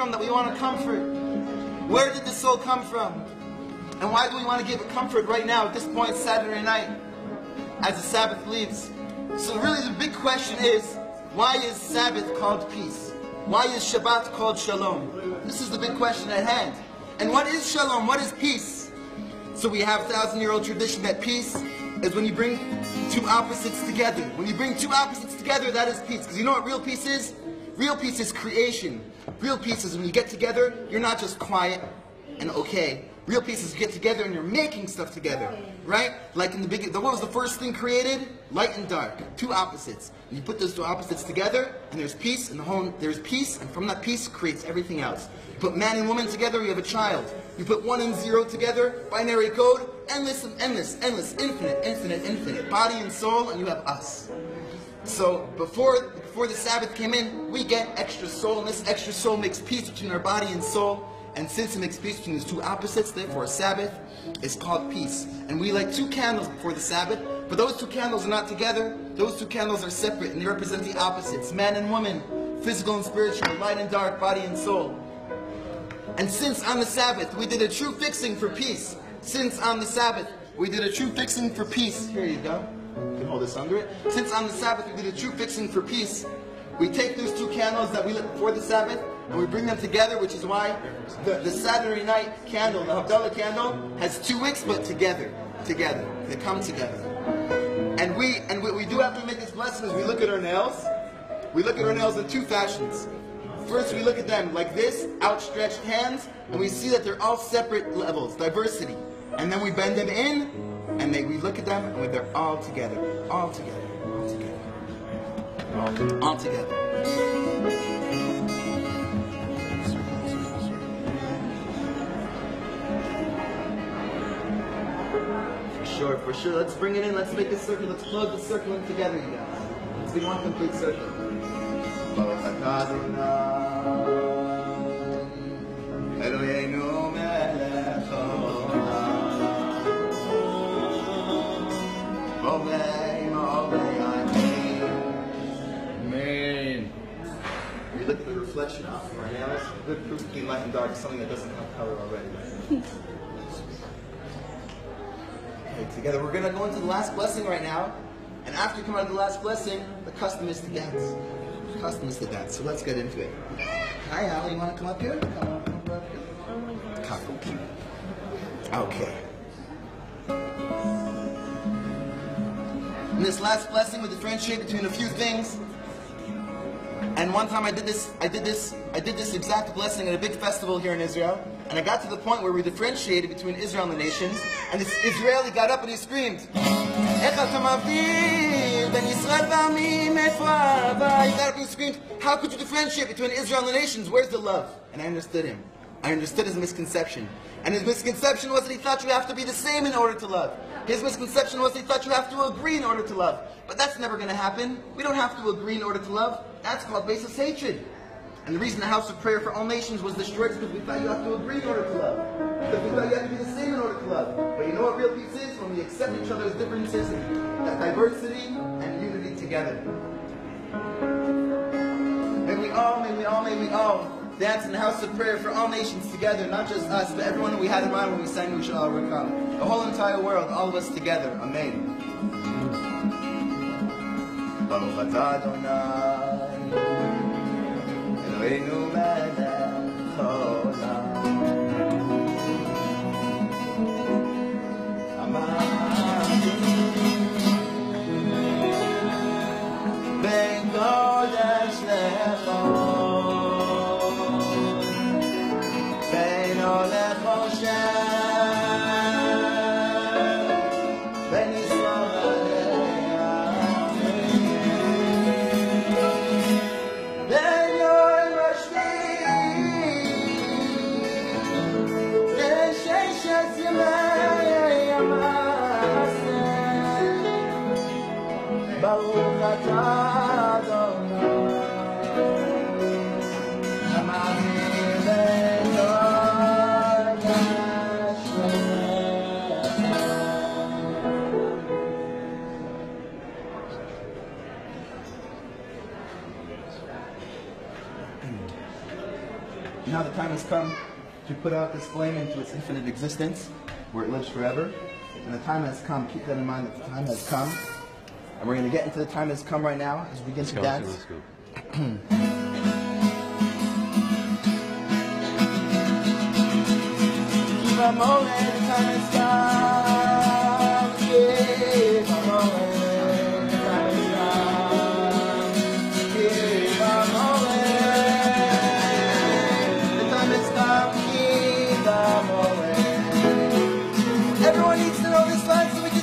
from that we want to comfort? Where did the soul come from? And why do we want to give it comfort right now at this point, Saturday night, as the Sabbath leaves? So really the big question is, why is Sabbath called peace? Why is Shabbat called Shalom? This is the big question at hand. And what is Shalom? What is peace? So we have 1,000-year-old tradition that peace is when you bring two opposites together. When you bring two opposites together, that is peace. Because you know what real peace is? Real peace is creation. Real peace is when you get together, you're not just quiet and okay. Real peace is you get together and you're making stuff together, right? Like in the beginning, what was the first thing created? Light and dark, two opposites. And you put those two opposites together, and there's peace, and there's peace, and from that peace creates everything else. You put man and woman together, you have a child. You put 1 and 0 together, binary code, endless and endless, endless, infinite, infinite, infinite. Body and soul, and you have us. So before the Sabbath came in, we get extra soul, and this extra soul makes peace between our body and soul. And since it makes peace between these two opposites, therefore Sabbath is called peace. And we light 2 candles before the Sabbath, but those 2 candles are not together. Those 2 candles are separate, and they represent the opposites, man and woman, physical and spiritual, light and dark, body and soul. And since on the Sabbath we did a true fixing for peace, since on the Sabbath we did a true fixing for peace, here you go, you can hold this under it. Since on the Sabbath we did a true fixing for peace, we take those 2 candles that we lit before the Sabbath, and we bring them together, which is why the Saturday night candle, the Havdalah candle, has 2 wicks, but together. They come together. And what we do after we make this blessing is we look at our nails. We look at our nails in 2 fashions. First, we look at them like this, outstretched hands, and we see that they're all separate levels, diversity. And then we bend them in, and we look at them, and they're all together, all together, all together, all together. For sure. Let's bring it in. Let's make a circle. Let's plug the circle in together, you guys. Let's be one complete circle. Amen. We look at the reflection of our nails. Good proof between light and dark is something that doesn't have color already. Together. We're going to go into the last blessing right now. And after you come out of the last blessing, the custom is to dance. The custom is to dance. So let's get into it. Hi, Al. You want to come up here? Come up here. Come. Okay. In this last blessing, we differentiate between a few things. And one time I did this exact blessing at a big festival here in Israel. And I got to the point where we differentiated between Israel and the nations. And this Israeli got up and he screamed, he got up and he screamed, how could you differentiate between Israel and the nations? Where's the love? And I understood him. I understood his misconception. And his misconception was that he thought you have to be the same in order to love. His misconception was that he thought you have to agree in order to love. But that's never going to happen. We don't have to agree in order to love. That's called baseless hatred. And the reason the house of prayer for all nations was destroyed is because we thought you have to agree in order to love. Because we thought you have to be the same in order to love. But you know what real peace is? When we accept each other's differences and that diversity and unity together. May we all dance in the house of prayer for all nations together, not just us, but everyone that we had in mind when we sang We Shall All Overcome. The whole entire world, all of us together. Amen. Baruch atah Adonai, Eloheinu melech haolam. Ben kodesh lechol, ben olech Moshe, ben Yisrael ben Yoel Mashlich, time has come to put out this flame into its infinite existence, where it lives forever. And the time has come. Keep that in mind that the time has come. And we're going to get into the time has come right now as we begin to dance. Let's go. Keep on rolling, the time has come. Keep on rolling, the time has come. Keep on rolling, the time has come. Keep on rolling. Everyone needs to know this line so we can